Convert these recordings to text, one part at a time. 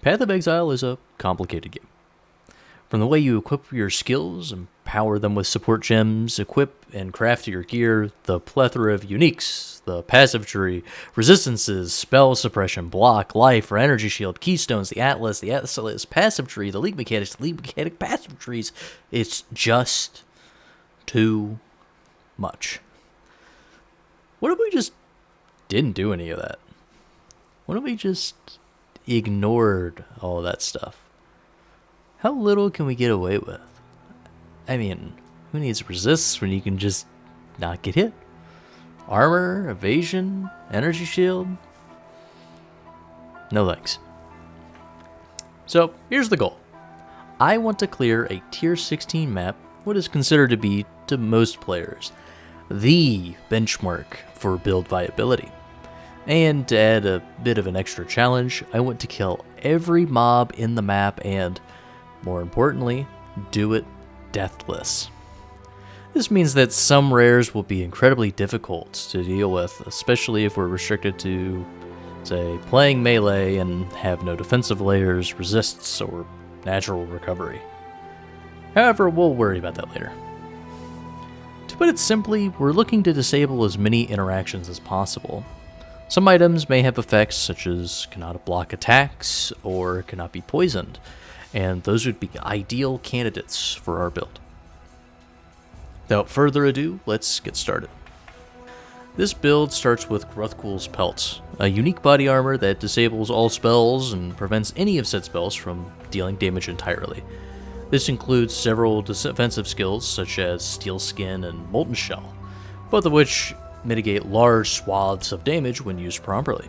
Path of Exile is a complicated game. From the way you equip your skills, empower them with support gems, equip and craft your gear, the plethora of uniques, the passive tree, resistances, spell suppression, block, life, or energy shield, keystones, the atlas, passive tree, the league mechanic passive trees, it's just too much. What if we just didn't do any of that? What if we just ignored all of that stuff? How little can we get away with? I mean, who needs resists when you can just not get hit? Armor, evasion, energy shield? No thanks. So, here's the goal. I want to clear a tier 16 map, what is considered to be, to most players, the benchmark for build viability. And to add a bit of an extra challenge, I want to kill every mob in the map and, more importantly, do it deathless. This means that some rares will be incredibly difficult to deal with, especially if we're restricted to, say, playing melee and have no defensive layers, resists, or natural recovery. However, we'll worry about that later. To put it simply, we're looking to disable as many interactions as possible. Some items may have effects such as cannot block attacks or cannot be poisoned, and those would be ideal candidates for our build. Without further ado, let's get started. This build starts with Gruthgul's Pelt, a unique body armor that disables all spells and prevents any of said spells from dealing damage entirely. This includes several defensive skills such as Steel Skin and Molten Shell, both of which mitigate large swaths of damage when used properly.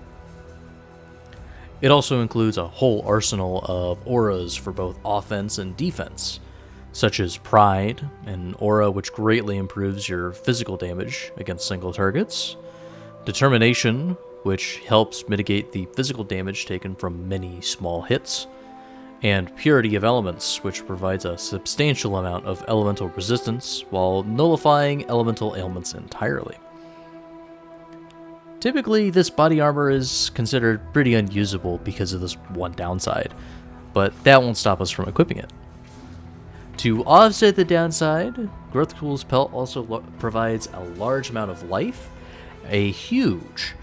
It also includes a whole arsenal of auras for both offense and defense, such as Pride, an aura which greatly improves your physical damage against single targets, Determination, which helps mitigate the physical damage taken from many small hits, and Purity of Elements, which provides a substantial amount of elemental resistance while nullifying elemental ailments entirely. Typically, this body armor is considered pretty unusable because of this one downside, but that won't stop us from equipping it. To offset the downside, Gruthgul's Pelt also provides a large amount of life, a huge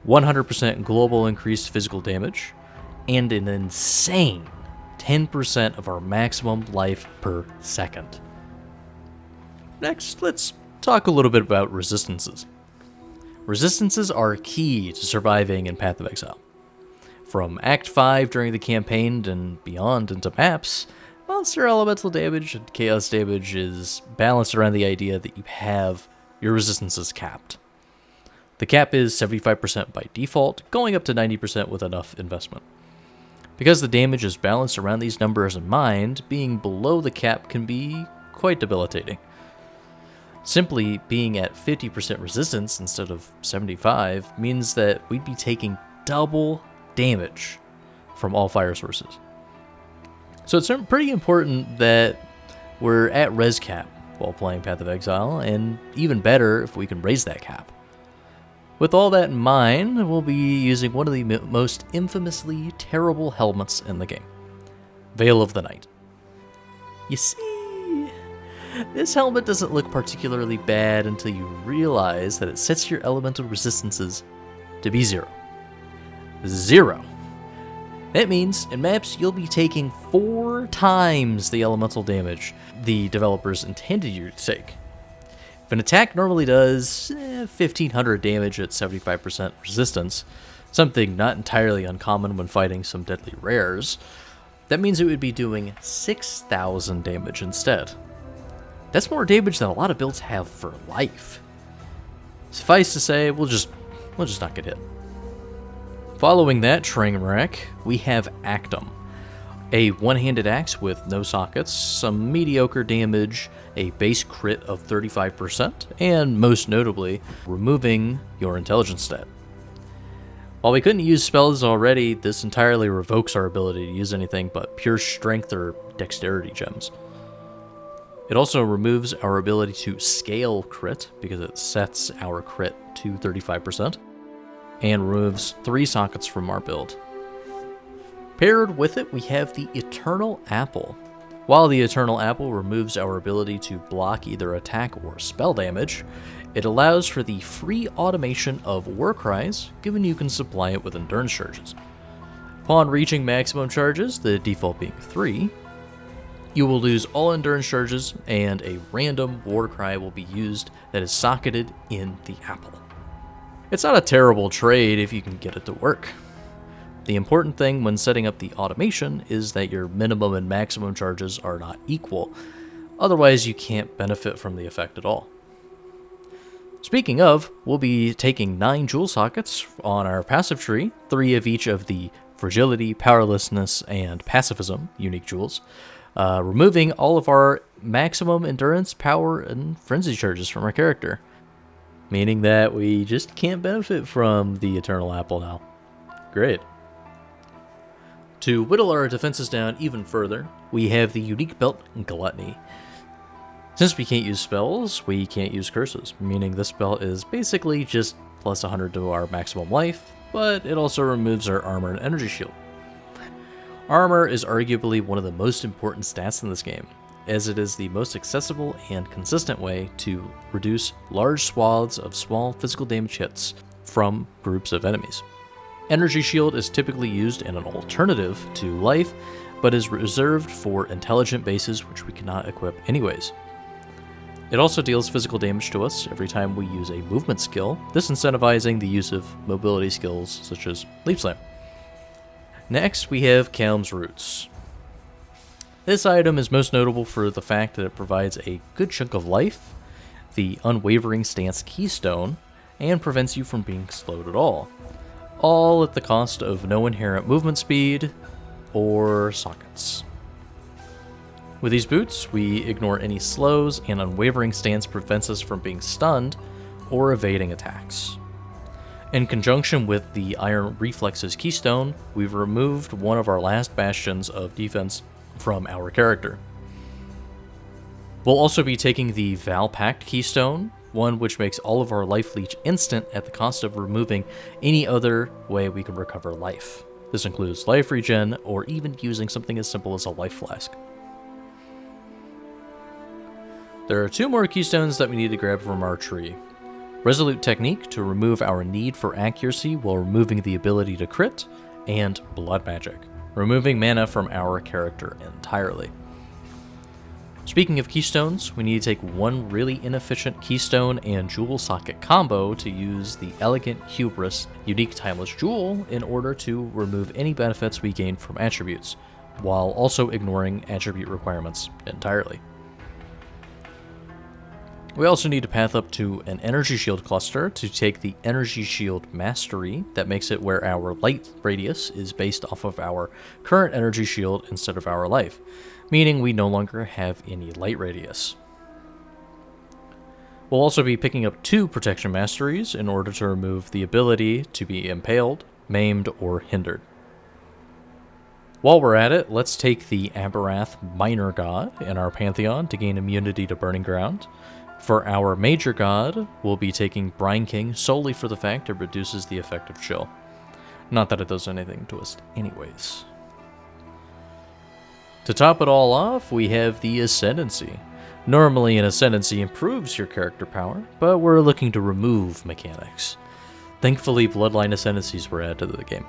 100% global increased physical damage, and an insane 10% of our maximum life per second. Next, let's talk a little bit about resistances. Resistances are key to surviving in Path of Exile. From Act 5 during the campaign and beyond into maps, monster elemental damage and chaos damage is balanced around the idea that you have your resistances capped. The cap is 75% by default, going up to 90% with enough investment. Because the damage is balanced around these numbers in mind, being below the cap can be quite debilitating. Simply being at 50% resistance instead of 75 means that we'd be taking double damage from all fire sources. So it's pretty important that we're at res cap while playing Path of Exile, and even better if we can raise that cap. With all that in mind, we'll be using one of the most infamously terrible helmets in the game, Veil of the Night. You see, this helmet doesn't look particularly bad until you realize that it sets your elemental resistances to be 0. 0. That means, in maps, you'll be taking 4 times the elemental damage the developers intended you to take. If an attack normally does 1,500 damage at 75% resistance, something not entirely uncommon when fighting some deadly rares, that means it would be doing 6,000 damage instead. That's more damage than a lot of builds have for life. Suffice to say, we'll just not get hit. Following that train wreck, we have Actum, a one-handed axe with no sockets, some mediocre damage, a base crit of 35%, and most notably, removing your intelligence stat. While we couldn't use spells already, this entirely revokes our ability to use anything but pure strength or dexterity gems. It also removes our ability to scale crit, because it sets our crit to 35%, and removes 3 sockets from our build. Paired with it, we have the Eternal Apple. While the Eternal Apple removes our ability to block either attack or spell damage, it allows for the free automation of War Cries, given you can supply it with endurance charges. Upon reaching maximum charges, the default being 3, you will lose all endurance charges and a random War Cry will be used that is socketed in the apple. It's not a terrible trade if you can get it to work. The important thing when setting up the automation is that your minimum and maximum charges are not equal, otherwise you can't benefit from the effect at all. Speaking of, we'll be taking 9 jewel sockets on our passive tree, 3 of each of the Fragility, Powerlessness, and Pacifism unique jewels, removing all of our maximum endurance, power, and frenzy charges from our character, meaning that we just can't benefit from the Eternal Apple now. Great. To whittle our defenses down even further, we have the unique belt Gluttony. Since we can't use spells, we can't use curses, meaning this belt is basically just plus 100 to our maximum life, but it also removes our armor and energy shield. Armor is arguably one of the most important stats in this game, as it is the most accessible and consistent way to reduce large swaths of small physical damage hits from groups of enemies. Energy shield is typically used in an alternative to life, but is reserved for intelligent bases which we cannot equip anyways. It also deals physical damage to us every time we use a movement skill, this incentivizing the use of mobility skills such as Leap Slam. Next, we have Calm's Roots. This item is most notable for the fact that it provides a good chunk of life, the Unwavering Stance Keystone, and prevents you from being slowed at all at the cost of no inherent movement speed or sockets. With these boots, we ignore any slows, and Unwavering Stance prevents us from being stunned or evading attacks. In conjunction with the Iron Reflexes Keystone, we've removed one of our last bastions of defense from our character. We'll also be taking the Val Pact Keystone, one which makes all of our life leech instant at the cost of removing any other way we can recover life. This includes life regen, or even using something as simple as a life flask. There are 2 more keystones that we need to grab from our tree. Resolute Technique to remove our need for accuracy while removing the ability to crit, and Blood Magic, removing mana from our character entirely. Speaking of keystones, we need to take one really inefficient keystone and jewel socket combo to use the Elegant Hubris unique timeless jewel in order to remove any benefits we gain from attributes, while also ignoring attribute requirements entirely. We also need to path up to an Energy Shield cluster to take the Energy Shield Mastery that makes it where our light radius is based off of our current Energy Shield instead of our life, meaning we no longer have any light radius. We'll also be picking up 2 Protection Masteries in order to remove the ability to be impaled, maimed, or hindered. While we're at it, let's take the Aberrath Minor God in our Pantheon to gain immunity to Burning Ground. For our Major God, we'll be taking Brine King solely for the fact it reduces the effect of Chill. Not that it does anything to us anyways. To top it all off, we have the Ascendancy. Normally an Ascendancy improves your character power, but we're looking to remove mechanics. Thankfully, Bloodline Ascendancies were added to the game.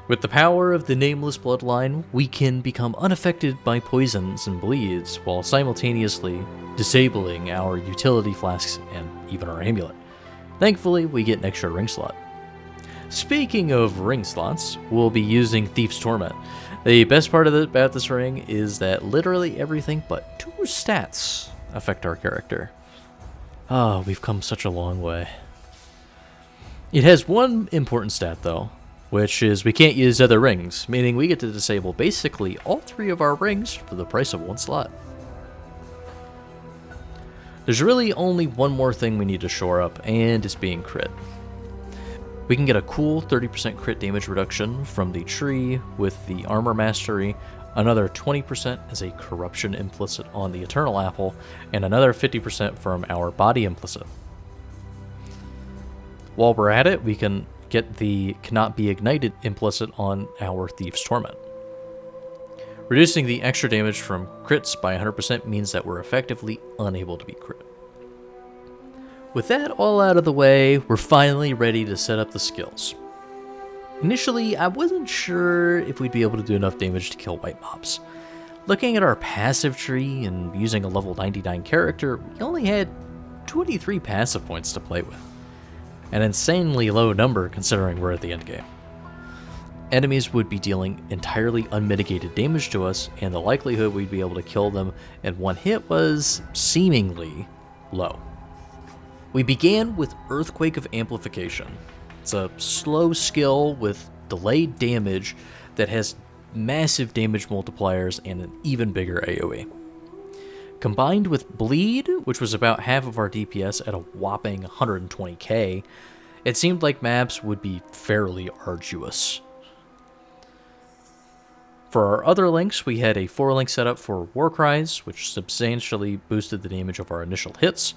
With the power of the Nameless Bloodline, we can become unaffected by poisons and bleeds, while simultaneously disabling our utility flasks and even our amulet. Thankfully, we get an extra ring slot. Speaking of ring slots, we'll be using Thief's Torment. The best part about this ring is that literally everything but 2 stats affect our character. Ah, we've come such a long way. It has one important stat though, which is we can't use other rings, meaning we get to disable basically all 3 of our rings for the price of 1 slot. There's really only one more thing we need to shore up, and it's being crit. We can get a cool 30% crit damage reduction from the tree with the Armor Mastery, another 20% as a Corruption implicit on the Eternal Apple, and another 50% from our Body implicit. While we're at it, we can get the cannot be ignited implicit on our Thief's Torment. Reducing the extra damage from crits by 100% means that we're effectively unable to be crit. With that all out of the way, we're finally ready to set up the skills. Initially, I wasn't sure if we'd be able to do enough damage to kill white mobs. Looking at our passive tree and using a level 99 character, we only had 23 passive points to play with. An insanely low number considering we're at the end game. Enemies would be dealing entirely unmitigated damage to us, and the likelihood we'd be able to kill them in one hit was seemingly low. We began with Earthquake of Amplification. It's a slow skill with delayed damage that has massive damage multipliers and an even bigger AoE. Combined with Bleed, which was about half of our DPS at a whopping 120k, it seemed like maps would be fairly arduous. For our other links, we had a 4-link setup for Warcries, which substantially boosted the damage of our initial hits,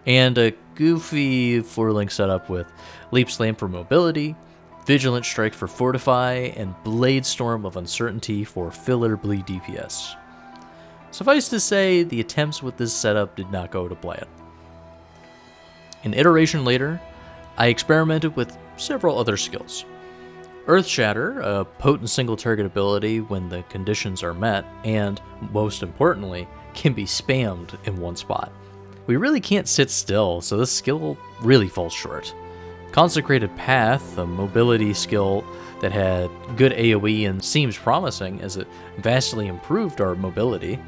and a goofy 4-link setup with Leap Slam for mobility, Vigilant Strike for Fortify, and Blade Storm of Uncertainty for filler bleed DPS. Suffice to say, the attempts with this setup did not go to plan. An iteration later, I experimented with several other skills. Earth Shatter, a potent single target ability when the conditions are met, and, most importantly, can be spammed in one spot. We really can't sit still, so this skill really falls short. Consecrated Path, a mobility skill that had good AoE and seems promising as it vastly improved our mobility,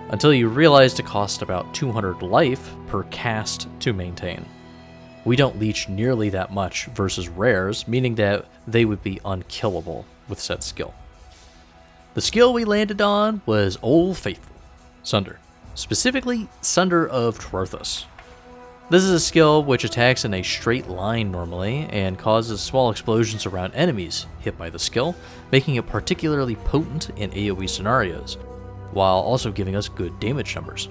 until you realized it cost about 200 life per cast to maintain. We don't leech nearly that much versus rares, meaning that they would be unkillable with said skill. The skill we landed on was Old Faithful, Sunder. Specifically, Sunder of Trothus. This is a skill which attacks in a straight line normally, and causes small explosions around enemies hit by the skill, making it particularly potent in AoE scenarios, while also giving us good damage numbers.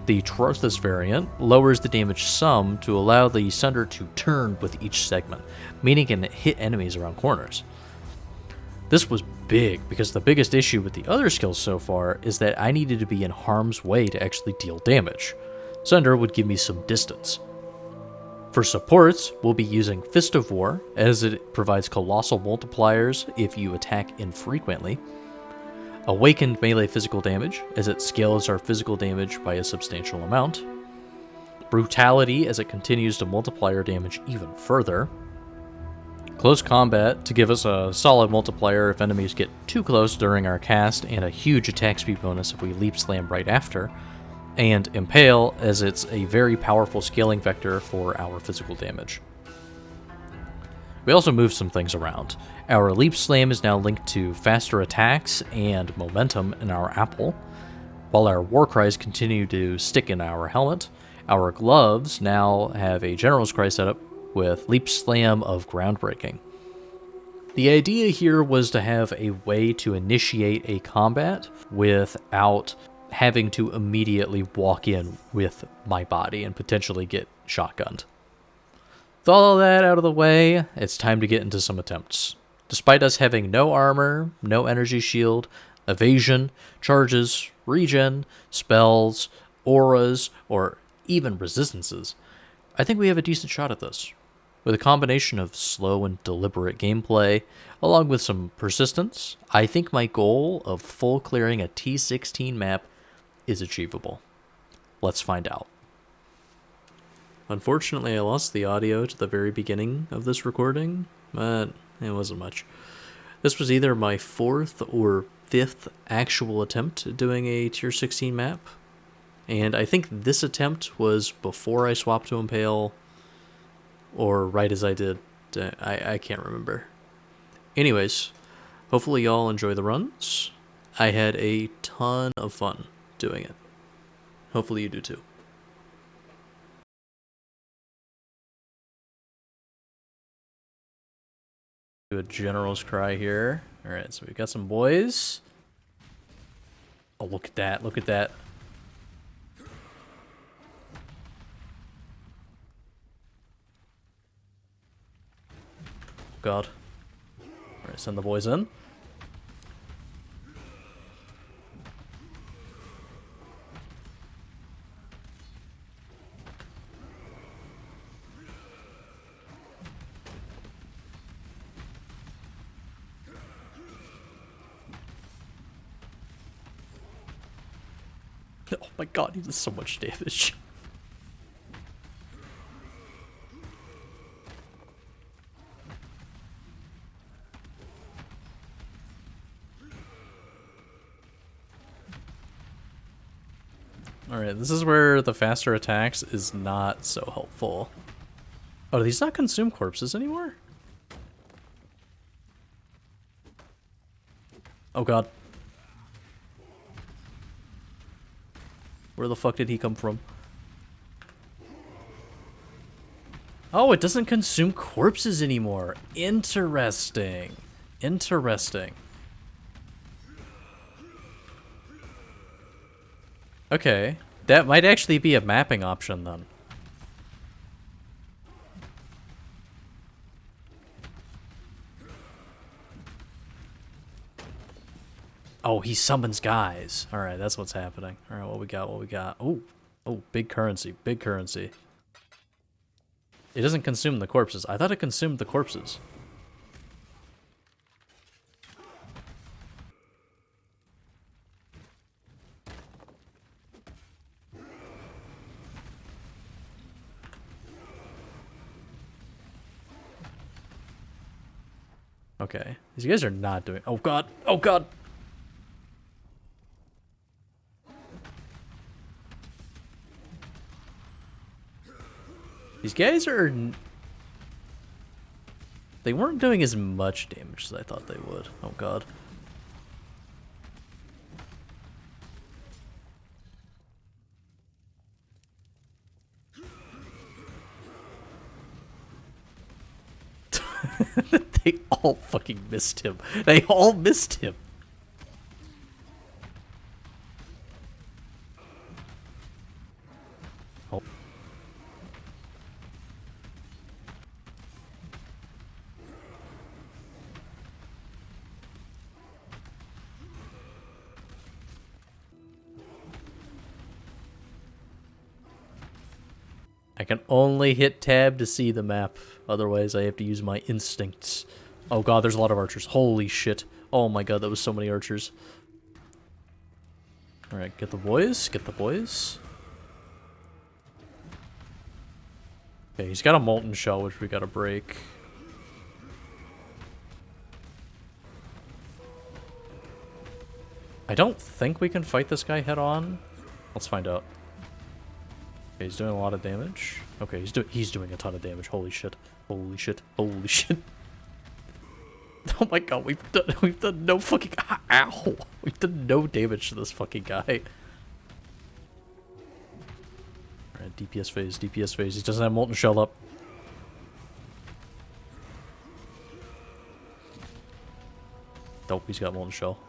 The Trothus variant lowers the damage sum to allow the Sunder to turn with each segment, meaning it can hit enemies around corners. This was big because the biggest issue with the other skills so far is that I needed to be in harm's way to actually deal damage. Sunder would give me some distance. For supports, we'll be using Fist of War, as it provides colossal multipliers if you attack infrequently. Awakened melee physical damage, as it scales our physical damage by a substantial amount. Brutality, as it continues to multiply our damage even further. Close Combat, to give us a solid multiplier if enemies get too close during our cast, and a huge attack speed bonus if we Leap Slam right after. And Impale, as it's a very powerful scaling vector for our physical damage. We also moved some things around. Our Leap Slam is now linked to faster attacks and momentum in our apple, while our Warcries continue to stick in our helmet. Our gloves now have a General's Cry setup with Leap Slam of Groundbreaking. The idea here was to have a way to initiate a combat without having to immediately walk in with my body and potentially get shotgunned. With all of that out of the way, it's time to get into some attempts. Despite us having no armor, no energy shield, evasion, charges, regen, spells, auras, or even resistances, I think we have a decent shot at this. With a combination of slow and deliberate gameplay, along with some persistence, I think my goal of full clearing a T16 map is achievable. Let's find out. Unfortunately, I lost the audio to the very beginning of this recording, but it wasn't much. This was either my 4th or 5th actual attempt at doing a tier 16 map, and I think this attempt was before I swapped to Impale, or right as I did. I can't remember. Anyways, hopefully y'all enjoy the runs. I had a ton of fun doing it. Hopefully you do too. Do a General's Cry here. Alright, so we've got some boys. Oh, look at that, look at that. god. Alright, send the boys in. Oh my god, he does so much damage. Alright, this is where the faster attacks is not so helpful. Oh, do these not consume corpses anymore? Oh god. Where the fuck did he come from? Oh, it doesn't consume corpses anymore. Interesting. Interesting. Okay. That might actually be a mapping option then. Oh, he summons guys. Alright, that's what's happening. Alright, what we got, what we got. Oh, oh, big currency, big currency. It doesn't consume the corpses. I thought it consumed the corpses. Okay, these guys are not doing... Oh god, oh god! These guys are... They weren't doing as much damage as I thought they would. Oh god. They all fucking missed him. They all missed him. Oh. I can only hit tab to see the map. Otherwise, I have to use my instincts. Oh god, there's a lot of archers. Holy shit. Oh my god, that was so many archers. Alright, get the boys. Get the boys. Okay, he's got a molten shell, which we gotta break. I don't think we can fight this guy head on. Let's find out. Okay, he's doing a lot of damage. Okay, he's doing a ton of damage. Holy shit. Holy shit. Holy shit. Oh my god, we've done no fucking... Ow! We've done no damage to this fucking guy. Alright, DPS phase, DPS phase. He doesn't have molten shell up. Nope, he's got molten shell.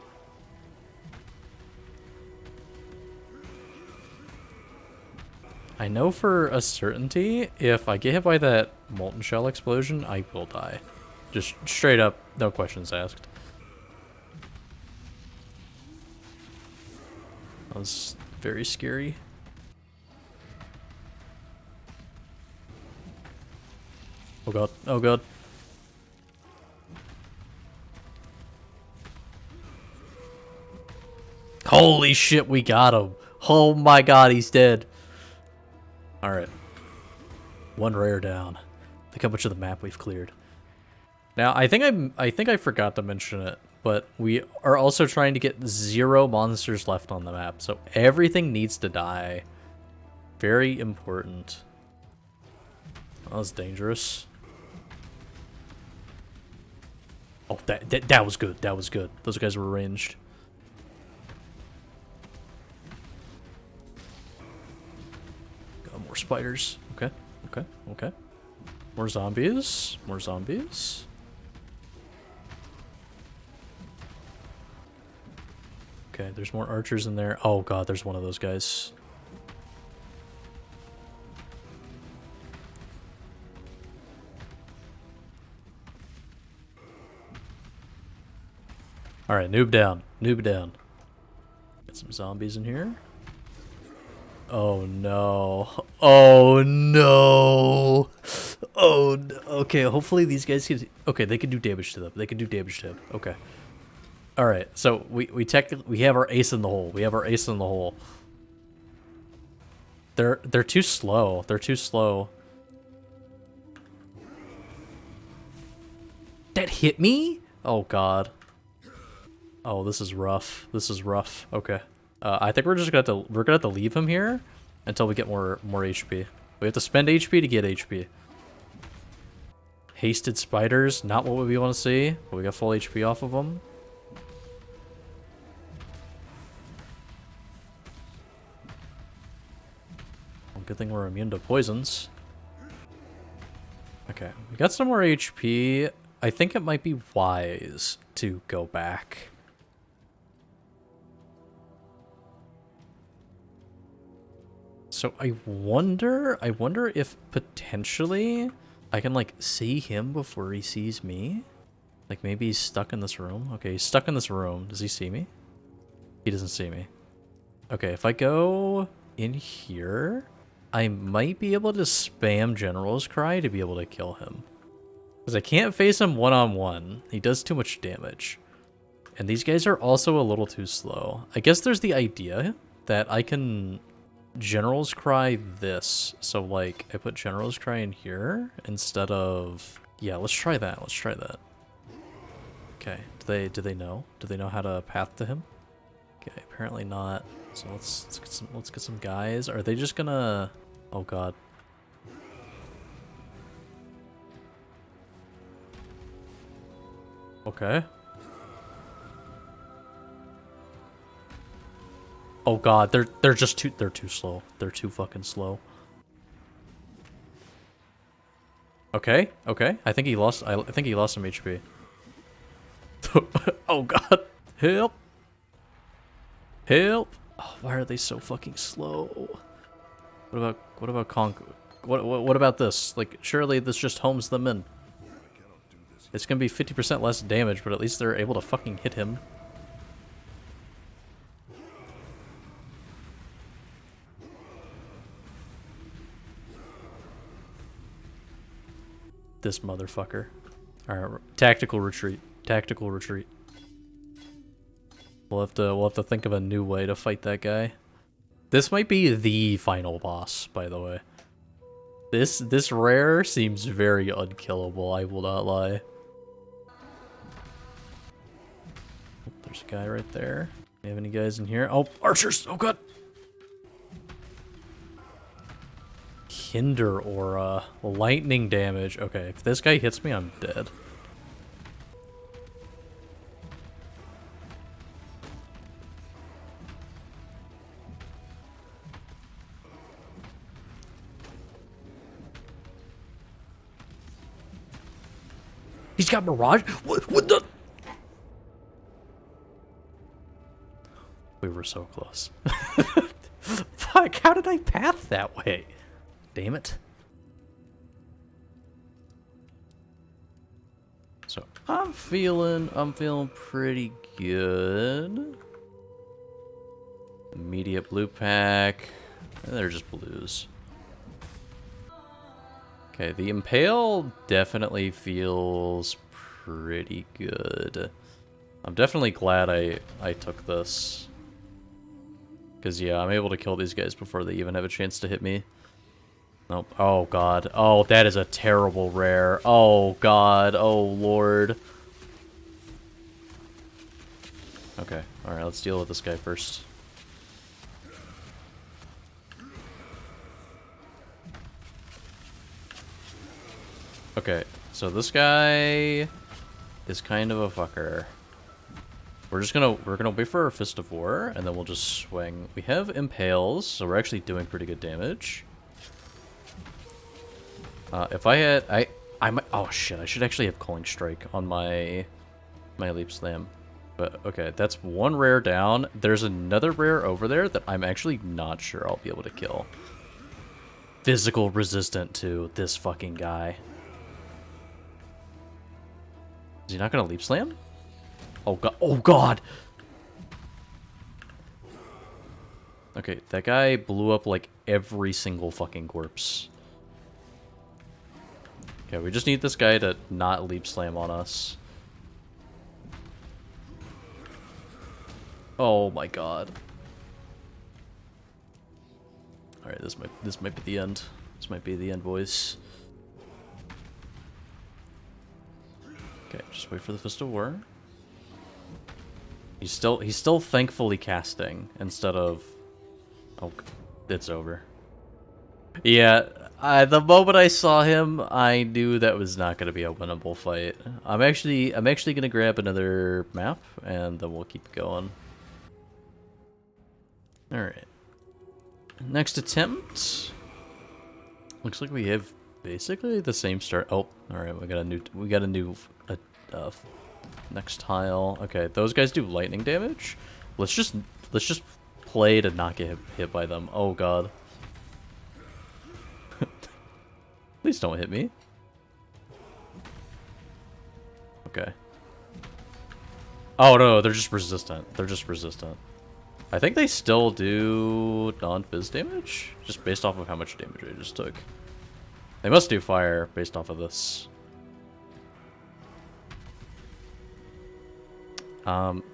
I know for a certainty, if I get hit by that molten shell explosion, I will die. Just straight up, no questions asked. That was very scary. Oh god, oh god. Holy shit, we got him. Oh my god, he's dead. Alright. One rare down. Look how much of the map we've cleared. Now, I think I forgot to mention it, but we are also trying to get 0 monsters left on the map, so everything needs to die. Very important. That was dangerous. Oh, that was good. That was good. Those guys were ranged. Got more spiders. Okay, okay, okay. More zombies. More zombies. Okay, there's more archers in there. Oh god, there's one of those guys. Alright, noob down. Noob down. Got some zombies in here. Oh no. Oh no. Oh no. Okay, hopefully these guys can... Okay, they can do damage to them. They can do damage to him. Okay. Alright, so we technically... We have our ace in the hole. We have our ace in the hole. They're too slow. They're too slow. That hit me? Oh god. Oh, this is rough. This is rough. Okay. I think we're gonna have to leave him here until we get more HP. We have to spend HP to get HP. Hasted spiders, not what we want to see, but we got full HP off of them. Well, good thing we're immune to poisons. Okay, we got some more HP. I think it might be wise to go back. So I wonder if potentially I can like see him before he sees me. Like maybe he's stuck in this room. Okay, he's stuck in this room. Does he see me? He doesn't see me. Okay, if I go in here, I might be able to spam General's Cry to be able to kill him. Because I can't face him one-on-one. He does too much damage. And these guys are also a little too slow. I guess there's the idea that I can General's Cry this. So like I put General's Cry in here instead of... Yeah, let's try that. Let's try that. Okay, do they know? Do they know how to path to him? Okay, apparently not. So let's get some guys. Are they just gonna... Oh god. Okay. Oh god, they're too slow. They're too fucking slow. Okay, okay. I think he lost some HP. Oh god. Help. Help. Oh, why are they so fucking slow? What about Conk? What about this? Like surely this just homes them in. It's gonna be 50% less damage, but at least they're able to fucking hit him. This motherfucker. Alright, tactical retreat. Tactical retreat. We'll have to think of a new way to fight that guy. This might be the final boss, by the way. This rare seems very unkillable, I will not lie. There's a guy right there. Do you have any guys in here? Oh, archers! Oh god! Hinder aura. Lightning damage. Okay, if this guy hits me, I'm dead. He's got Mirage? What the? We were so close. Fuck, how did I path that way? Damn it. So I'm feeling pretty good. Immediate blue pack. They're just blues. Okay, the Impale definitely feels pretty good. I'm definitely glad I took this. Because, yeah, I'm able to kill these guys before they even have a chance to hit me. Nope. Oh, God. Oh, that is a terrible rare. Oh, God. Oh, Lord. Okay. Alright, let's deal with this guy first. Okay, so this guy is kind of a fucker. We're gonna wait for our Fist of War, and then we'll just swing. We have Impales, so we're actually doing pretty good damage. If I had, I might, oh shit, I should actually have Calling Strike on my Leap Slam. But okay, that's one rare down. There's another rare over there that I'm actually not sure I'll be able to kill. Physical resistant to this fucking guy. Is he not gonna Leap Slam? Oh god. Oh god! Okay, that guy blew up like every single fucking corpse. Okay, we just need this guy to not leap slam on us. Oh my god. Alright, this might be the end. This might be the end, boys. Okay, just wait for the Fist of War. He's still thankfully casting instead of... Oh, it's over. Yeah, the moment I saw him, I knew that was not going to be a winnable fight. I'm actually going to grab another map, and then we'll keep going. All right. Next attempt. Looks like we have basically the same start. Oh, all right. We got a new next tile. Okay, those guys do lightning damage. Let's just play to not get hit by them. Oh god. Please don't hit me. Okay. Oh no, they're just resistant. They're just resistant. I think they still do non-fizz damage, just based off of how much damage I just took. They must do fire based off of this.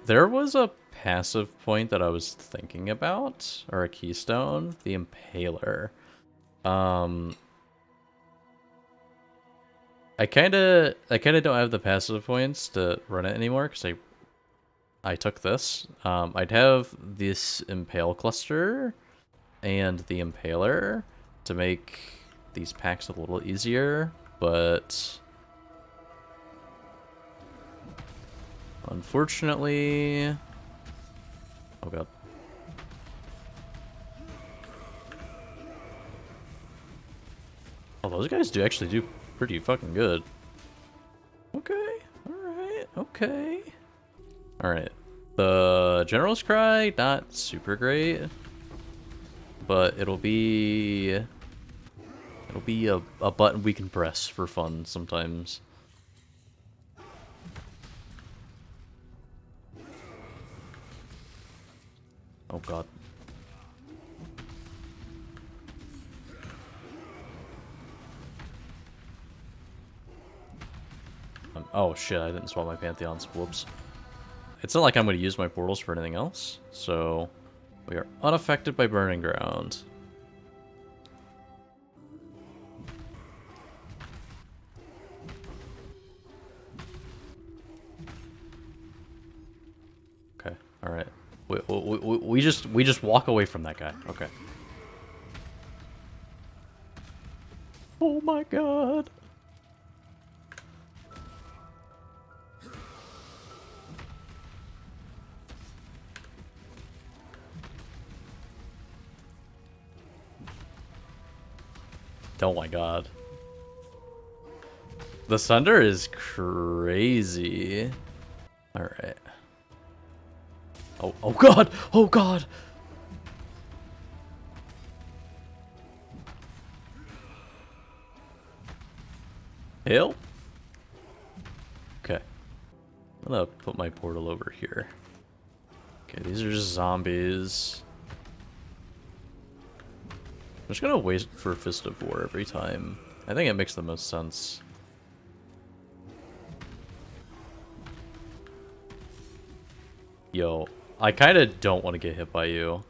There was a passive point that I was thinking about, or a keystone, the Impaler. I kinda don't have the passive points to run it anymore because I took this. I'd have this Impale cluster and the Impaler to make these packs a little easier, but unfortunately... Oh god. Oh, those guys do actually do pretty fucking good. Okay, alright, okay. Alright. The General's Cry, not super great. But it'll be a button we can press for fun sometimes. Oh god. Oh shit, I didn't swap my Pantheons. Whoops. It's not like I'm going to use my portals for anything else, so we are unaffected by Burning Ground. Okay, alright. We just walk away from that guy. Okay. Oh my god. Oh my god. The Sunder is crazy. Alright. Oh god! Oh god! Hail? Okay. I'm gonna put my portal over here. Okay, these are just zombies. I'm just gonna wait for Fist of War every time. I think it makes the most sense. Yo, I kinda don't want to get hit by you.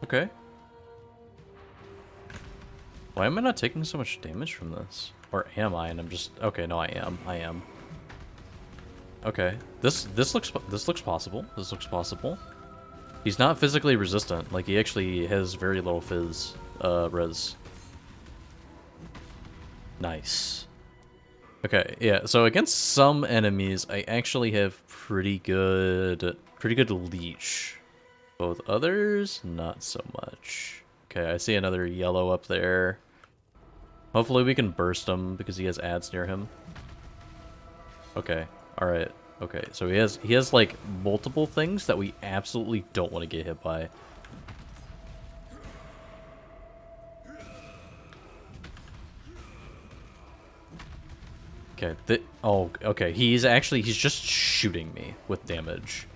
Okay. Why am I not taking so much damage from this? Or am I? And I'm just... Okay, no, I am. I am. Okay. This looks possible. This looks possible. He's not physically resistant. Like, he actually has very little fizz, res. Nice. Okay, yeah, so against some enemies, I actually have pretty good leech. Both others, not so much. Okay, I see another yellow up there. Hopefully we can burst him because he has ads near him. Okay, alright. Okay, so he has like multiple things that we absolutely don't want to get hit by. Okay, oh, okay, he's just shooting me with damage.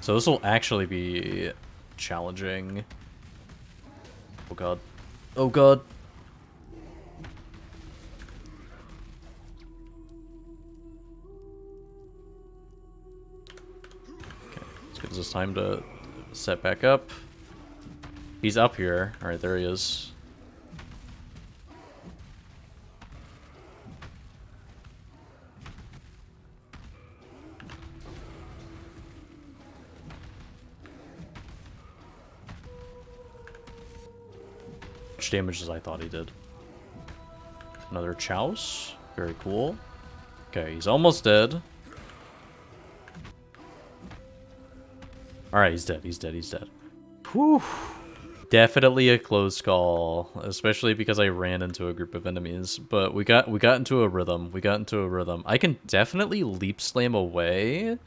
So this will actually be challenging. Oh god. Oh god. Okay, this gives us time to set back up. He's up here. Alright, there he is. Much damage as I thought he did. Another Chouse. Very cool. Okay, he's almost dead. Alright, he's dead, he's dead, he's dead. Whew. Definitely a close call, especially because I ran into a group of enemies. But we got into a rhythm. We got into a rhythm. I can definitely leap slam away,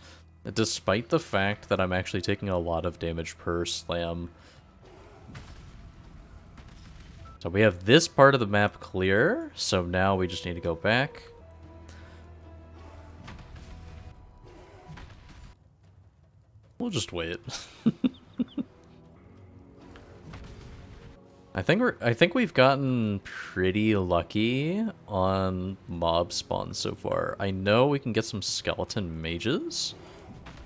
despite the fact that I'm actually taking a lot of damage per slam. So we have this part of the map clear, so now we just need to go back. We'll just wait. I think we've gotten pretty lucky on mob spawns so far. I know we can get some skeleton mages.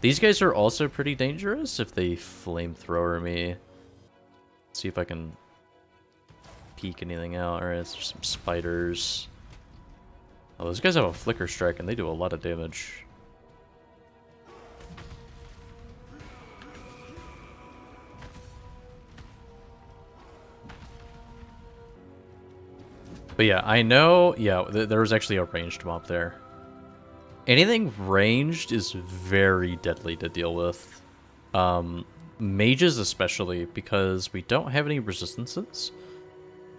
These guys are also pretty dangerous if they flamethrower me. Let's see if I can peek anything out. Alright, there's some spiders. Oh, those guys have a flicker strike and they do a lot of damage. But yeah, I know, yeah, there was actually a ranged mob there. Anything ranged is very deadly to deal with. Mages especially, because we don't have any resistances.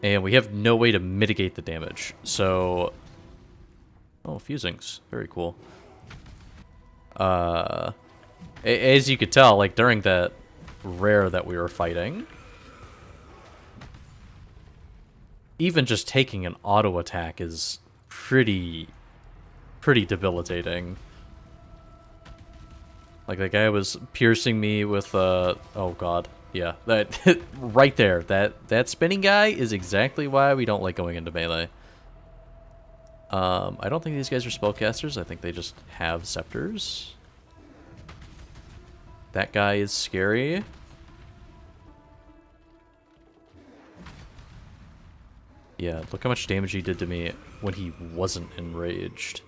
And we have no way to mitigate the damage. So... Oh, fusings. Very cool. As you could tell, like, during that rare that we were fighting... Even just taking an auto attack is pretty debilitating. Like, the guy was piercing me with, oh god, yeah, that, right there, that spinning guy is exactly why we don't like going into melee. I don't think these guys are spellcasters, I think they just have scepters. That guy is scary. Yeah, look how much damage he did to me when he wasn't enraged.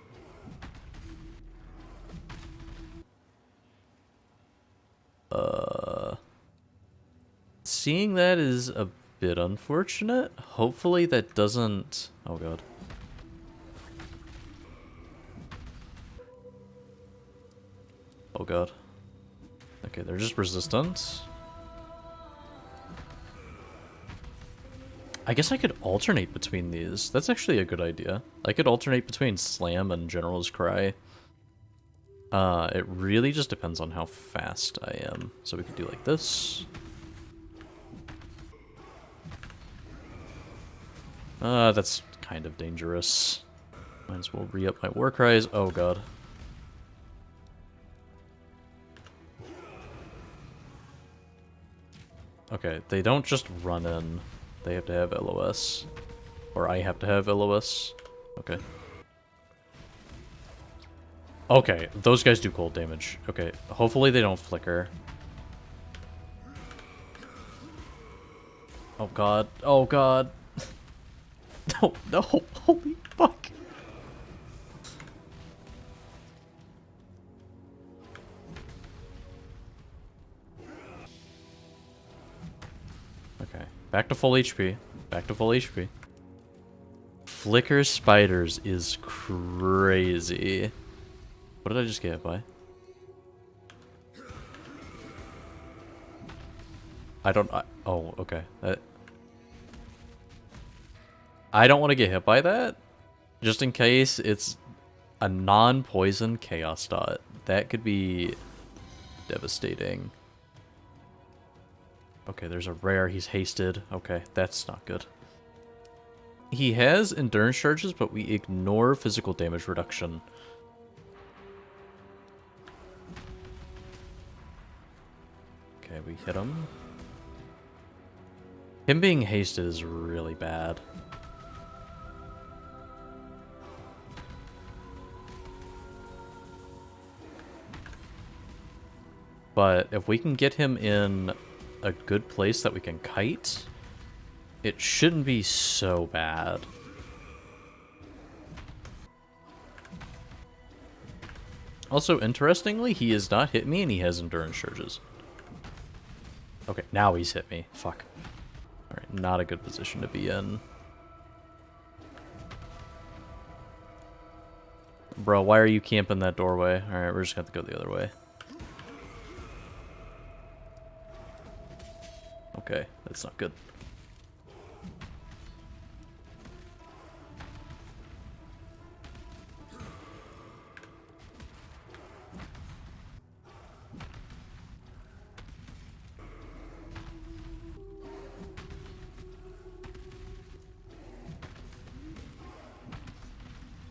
Seeing that is a bit unfortunate. Hopefully that doesn't... Oh god. Oh god. Okay, they're just resistant. I guess I could alternate between these. That's actually a good idea. I could alternate between Slam and General's Cry. It really just depends on how fast I am. So we could do like this. That's kind of dangerous. Might as well re-up my War Cries. Oh god. Okay, they don't just run in. They have to have LOS. Or I have to have LOS. Okay. Okay, those guys do cold damage. Okay, hopefully they don't flicker. Oh god. Oh god. No, no, holy fuck. Okay, back to full HP. Back to full HP. Flicker spiders is crazy. What did I just get hit by? I don't... oh, okay. I don't want to get hit by that. Just in case it's a non-poison Chaos Dot. That could be devastating. Okay, there's a rare. He's hasted. Okay, that's not good. He has endurance charges, but we ignore physical damage reduction. Okay, we hit him. Him being hasted is really bad. But if we can get him in a good place that we can kite, it shouldn't be so bad. Also, interestingly, he has not hit me and he has endurance charges. Okay, now he's hit me. Fuck. Alright, not a good position to be in. Bro, why are you camping that doorway? Alright, we're just gonna have to go the other way. Okay, that's not good.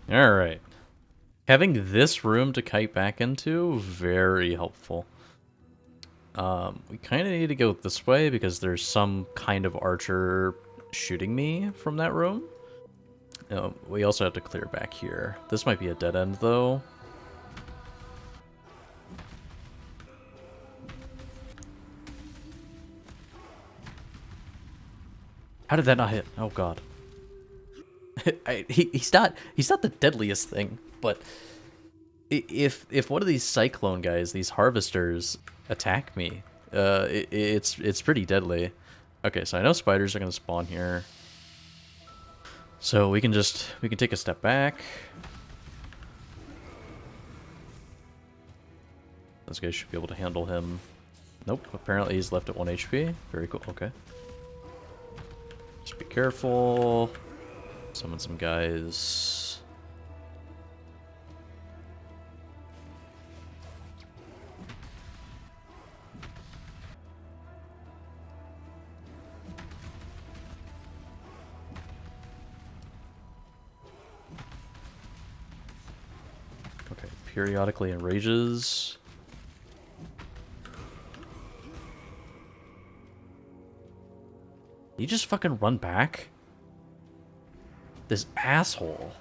Alright. Having this room to kite back into, very helpful. We kind of need to go this way because there's some kind of archer shooting me from that room. We also have to clear back here. This might be a dead end, though. How did that not hit? Oh god. He's not the deadliest thing, but if one of these cyclone guys, these harvesters, attack me, it's pretty deadly. Okay, so I know spiders are gonna spawn here, so we can take a step back. Those guys should be able to handle him. Nope, apparently he's left at 1 HP. Very cool. Okay, just be careful. Summon some guys. Okay, periodically enrages. You just fucking run back? This asshole.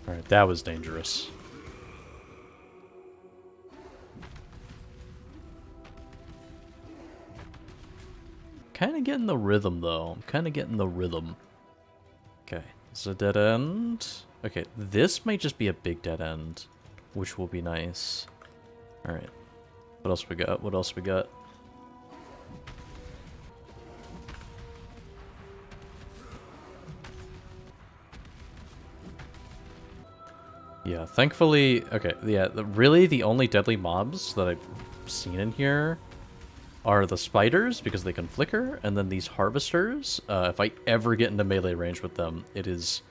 Alright, that was dangerous. Kinda getting the rhythm, though. I'm kinda getting the rhythm. Okay, this is a dead end. Okay, this might just be a big dead end, which will be nice. Alright. What else we got? What else we got? Yeah, thankfully... Okay, yeah, really the only deadly mobs that I've seen in here are the spiders, because they can flicker, and then these harvesters. If I ever get into melee range with them, it is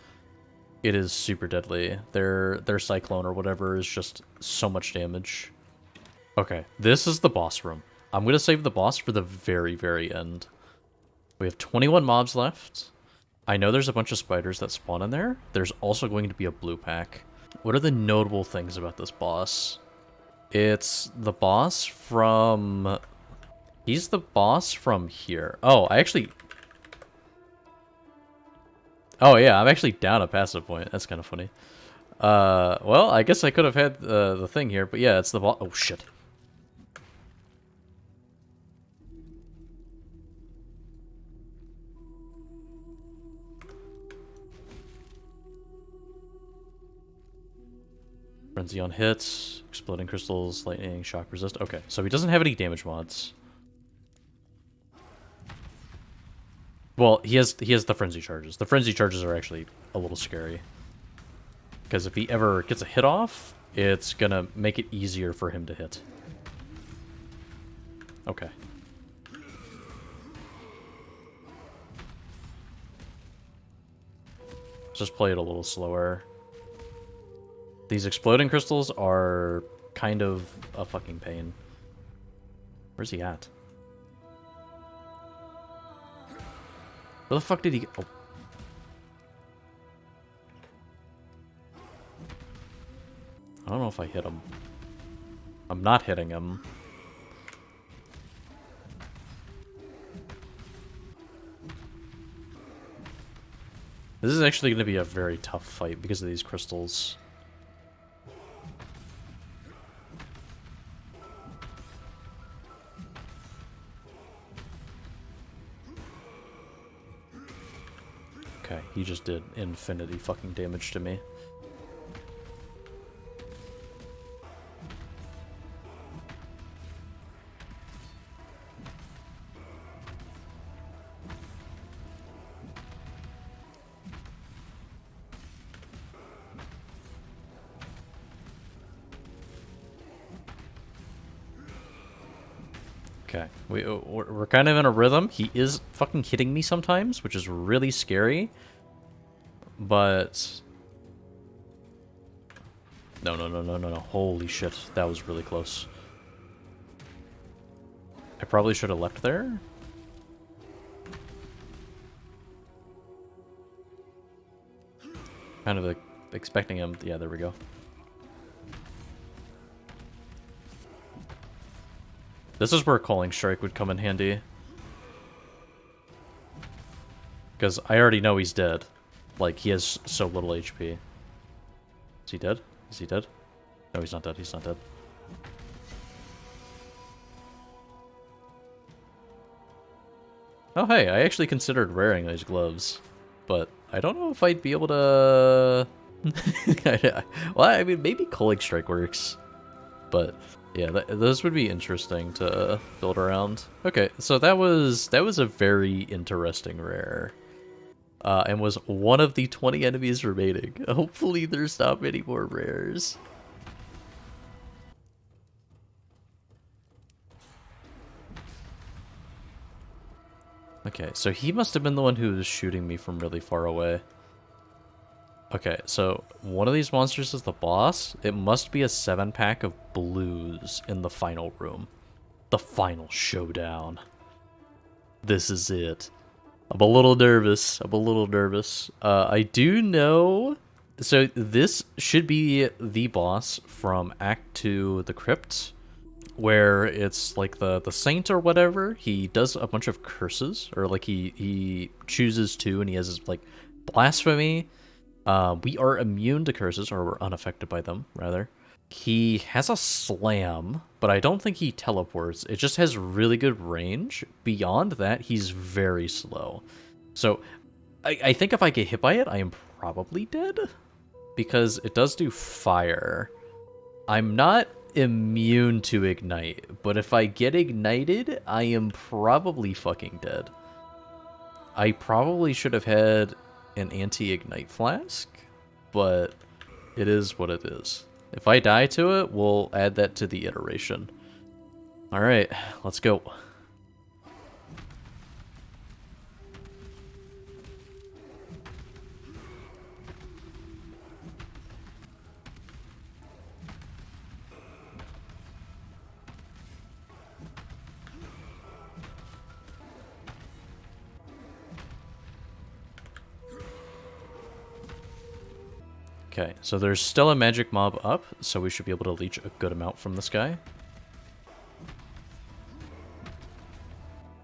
super deadly. Their cyclone or whatever is just so much damage. Okay, this is the boss room. I'm gonna save the boss for the very, very end. We have 21 mobs left. I know there's a bunch of spiders that spawn in there. There's also going to be a blue pack. What are the notable things about this boss? It's the boss from... He's the boss from here. Oh, I actually... Oh yeah, I'm actually down a passive point. That's kind of funny. Well, I guess I could have had the thing here, but yeah, it's the boss. Oh shit. Frenzy on hits, exploding crystals, lightning, shock resist. Okay, so he doesn't have any damage mods. Well, he has the frenzy charges. The frenzy charges are actually a little scary. Because if he ever gets a hit off, it's gonna make it easier for him to hit. Okay. Just play it a little slower. These exploding crystals are kind of a fucking pain. Where's he at? Where the fuck did he go? Oh. I don't know if I hit him. I'm not hitting him. This is actually going to be a very tough fight because of these crystals. Okay, he just did infinity fucking damage to me. Okay, we're kind of in a rhythm. He is fucking hitting me sometimes, which is really scary. But... No. Holy shit, that was really close. I probably should have left there. Kind of expecting him. Yeah, there we go. This is where Calling Strike would come in handy. Because I already know he's dead. Like, he has so little HP. Is he dead? Is he dead? No, he's not dead. He's not dead. Oh, hey, I actually considered wearing those gloves. But I don't know if I'd be able to... Well, I mean, maybe Calling Strike works. But... yeah, those would be interesting to build around. Okay, so that was a very interesting rare. And was one of the 20 enemies remaining. Hopefully there's not many more rares. Okay, so he must have been the one who was shooting me from really far away. Okay, so one of these monsters is the boss. It must be a 7-pack of blues in the final room. The final showdown. This is it. I'm a little nervous. I do know... So this should be the boss from Act 2, The Crypt, where it's like the saint or whatever. He does a bunch of curses, or like he chooses to, and he has his like blasphemy. We are immune to curses, or we're unaffected by them, rather. He has a slam, but I don't think he teleports. It just has really good range. Beyond that, he's very slow. So, I think if I get hit by it, I am probably dead. Because it does do fire. I'm not immune to ignite, but if I get ignited, I am probably fucking dead. I probably should have had an anti-ignite flask, but it is what it is. If I die to it, we'll add that to the iteration. Alright, let's go. Okay, so there's still a magic mob up, so we should be able to leech a good amount from this guy.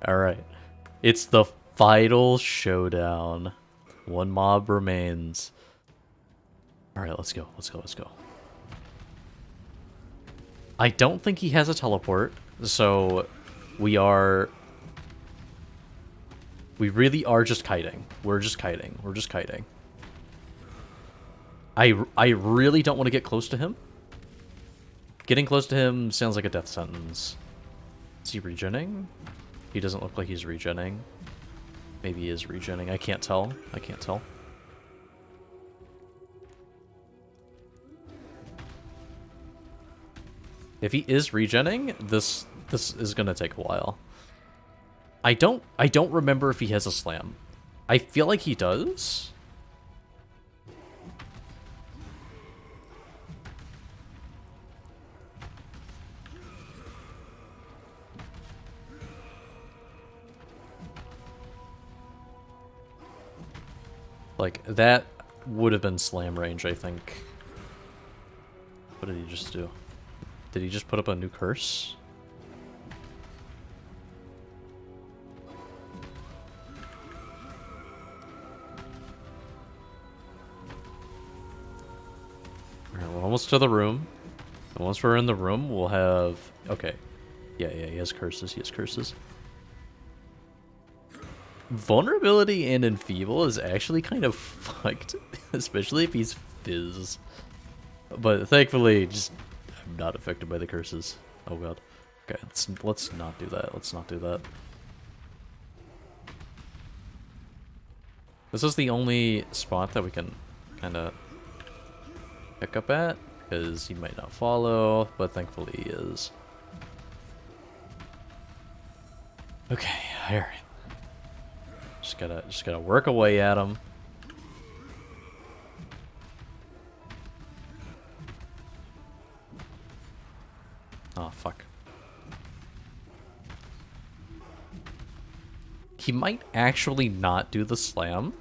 Alright. It's the final showdown. One mob remains. Alright, let's go. I don't think he has a teleport, so we really are just kiting. We're just kiting. I really don't want to get close to him. Getting close to him sounds like a death sentence. Is he regenning? He doesn't look like he's regenning. Maybe he is regenning. I can't tell. I can't tell. If he is regenning, this is gonna take a while. I don't remember if he has a slam. I feel like he does. Like, that would have been slam range, I think. What did he just do? Did he just put up a new curse? Alright, we're almost to the room. And once we're in the room, we'll have... Okay. Yeah, he has curses, he has curses. Vulnerability and Enfeeble is actually kind of fucked, especially if he's Fizz. But thankfully, just I'm not affected by the curses. Oh god. Okay, let's not do that. Let's not do that. This is the only spot that we can kind of pick up at, because he might not follow, but thankfully he is. Okay, alright. Just gotta work away at him. Oh, fuck. He might actually not do the slam.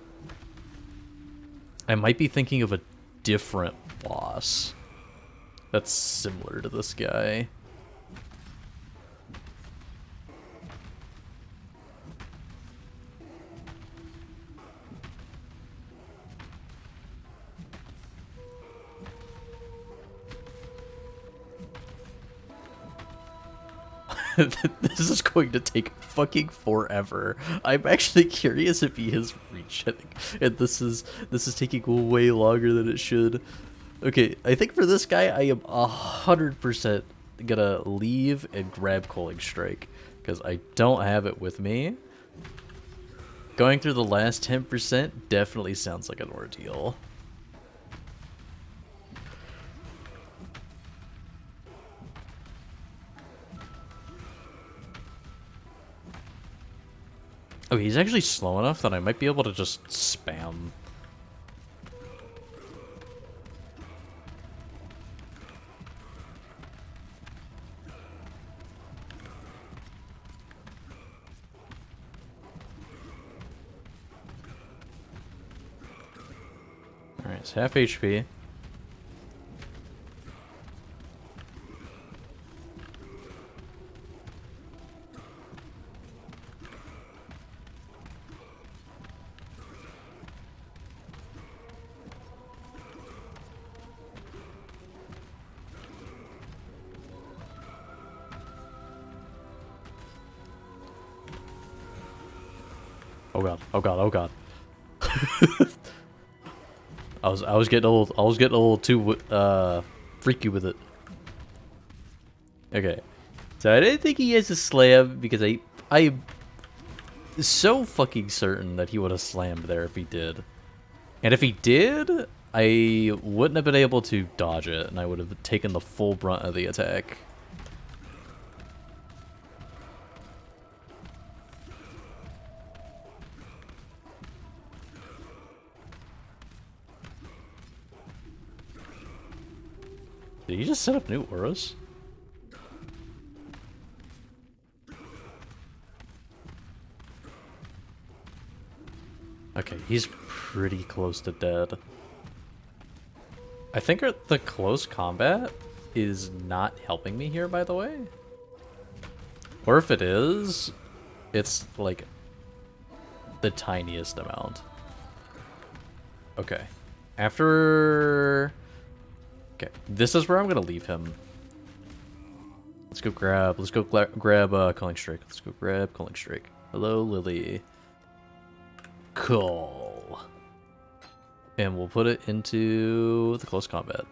I might be thinking of a different boss that's similar to this guy. This is going to take fucking forever. I'm actually curious if he is regenning, and this is taking way longer than it should. Okay, I think for this guy, I am 100% gonna leave and grab Culling Strike, because I don't have it with me. Going through the last 10% definitely sounds like an ordeal. Oh, he's actually slow enough that I might be able to just spam. Alright, it's half HP. Oh god, oh god, oh god. I was getting a little too freaky with it. Okay. So I didn't think he has a slam because I'm so fucking certain that he would have slammed there if he did. And if he did, I wouldn't have been able to dodge it, and I would have taken the full brunt of the attack. Did he just set up new auras? Okay, he's pretty close to dead. I think the close combat is not helping me here, by the way. Or if it is, it's like the tiniest amount. Okay. After... Okay, this is where I'm gonna leave him. Let's go grab Culling Strike. Let's go grab Culling Strike. Hello, Lily. Cool. And we'll put it into the close combat.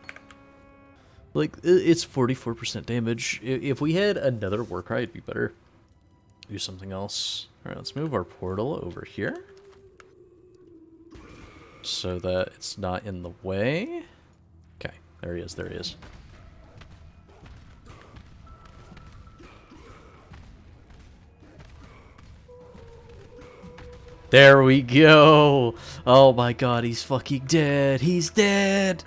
Like, it's 44% damage. If we had another Warcry, it'd be better. Do something else. Alright, let's move our portal over here. So that it's not in the way. Okay, there he is, there he is. There we go! Oh my god, he's fucking dead! He's dead!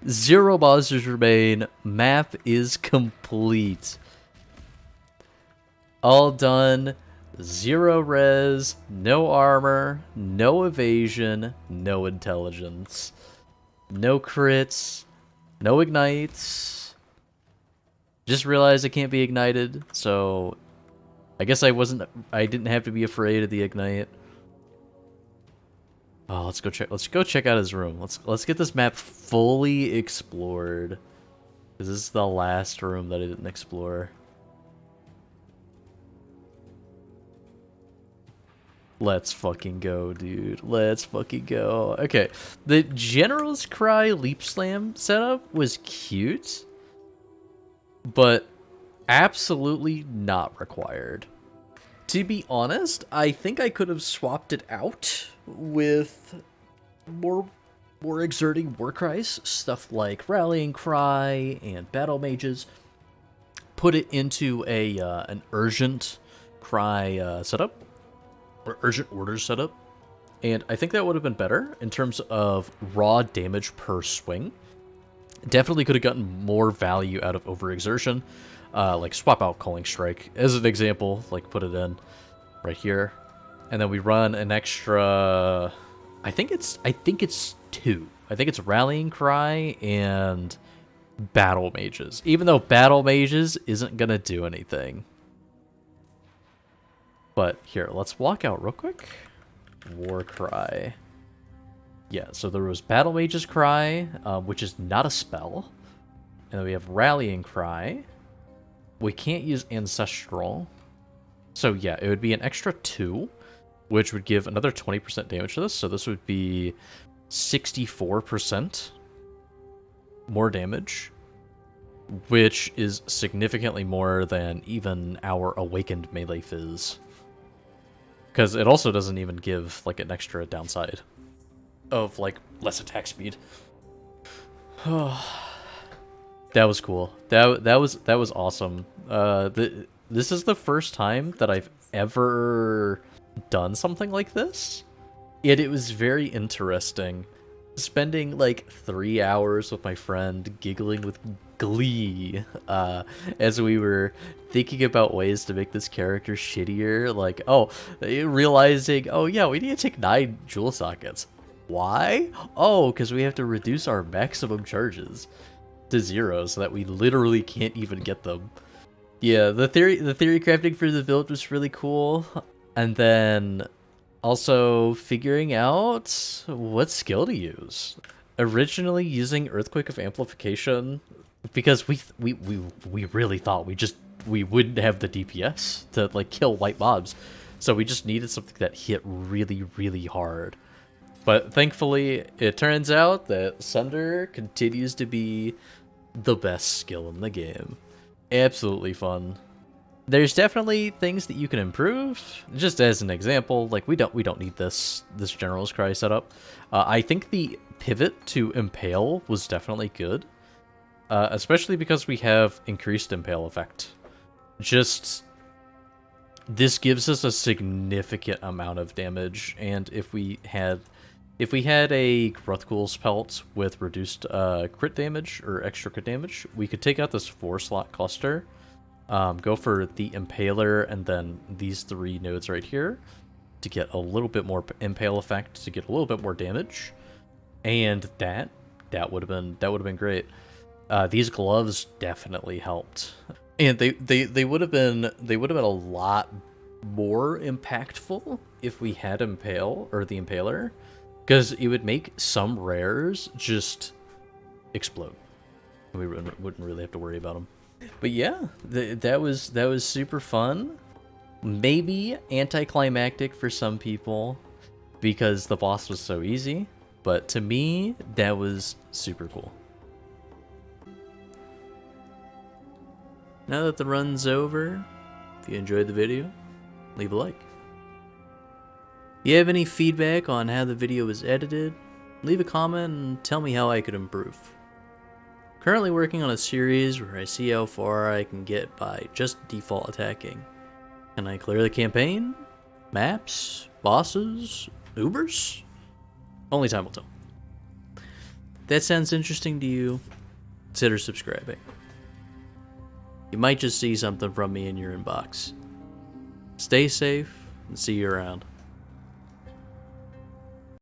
0 monsters remain. Map is complete. All done. 0 res, no armor, no evasion, no intelligence. No crits, no ignites. Just realized it can't be ignited, so I guess I didn't have to be afraid of the ignite. Oh, let's go check out his room. Let's get this map fully explored. This is the last room that I didn't explore. Let's fucking go, dude. Let's fucking go. Okay, the General's Cry Leap Slam setup was cute, but absolutely not required. To be honest, I think I could have swapped it out with more exerting war cries, stuff like Rallying Cry and Battle Mages. Put it into a an urgent cry setup, or urgent orders setup, and I think that would have been better in terms of raw damage per swing. Definitely could have gotten more value out of overexertion. Like swap out Calling Strike as an example, like put it in right here, and then we run an extra. I think it's 2. I think it's Rallying Cry and Battle Mages, even though Battle Mages isn't gonna do anything. But here, let's walk out real quick. War Cry. Yeah, so there was Battle Mage's Cry, which is not a spell, and then we have Rallying Cry. We can't use Ancestral. So yeah, it would be an extra 2, which would give another 20% damage to this. So this would be 64% more damage, which is significantly more than even our Awakened Melee Fizz. Because it also doesn't even give like an extra downside of like less attack speed. That was cool. That was awesome. This is the first time that I've ever done something like this, and it was very interesting. Spending like 3 hours with my friend, giggling with glee, as we were thinking about ways to make this character shittier. Like, realizing, oh yeah, we need to take 9 jewel sockets. Why? Oh, because we have to reduce our maximum charges to 0 so that we literally can't even get them. Yeah, the theory crafting for the build was really cool, and then also figuring out what skill to use. Originally using Earthquake of Amplification because we really thought we wouldn't have the DPS to like kill white mobs, so we just needed something that hit really hard. But thankfully, it turns out that Sunder continues to be the best skill in the game. Absolutely fun. There's definitely things that you can improve. Just as an example, like we don't need this General's Cry setup. I think the pivot to Impale was definitely good, especially because we have increased Impale effect. Just this gives us a significant amount of damage, and if we had a Gruthghoul's Pelt with reduced crit damage or extra crit damage, we could take out this 4-slot cluster, go for the Impaler and then these 3 nodes right here to get a little bit more Impale effect, to get a little bit more damage, and that would have been great. These gloves definitely helped, and they would have been a lot more impactful if we had Impale or the Impaler. Because it would make some rares just explode. We wouldn't really have to worry about them. But yeah, that was super fun. Maybe anticlimactic for some people because the boss was so easy. But to me, that was super cool. Now that the run's over, if you enjoyed the video, leave a like. If you have any feedback on how the video was edited, leave a comment and tell me how I could improve. Currently working on a series where I see how far I can get by just default attacking. Can I clear the campaign? Maps? Bosses? Ubers? Only time will tell. If that sounds interesting to you, consider subscribing. You might just see something from me in your inbox. Stay safe and see you around.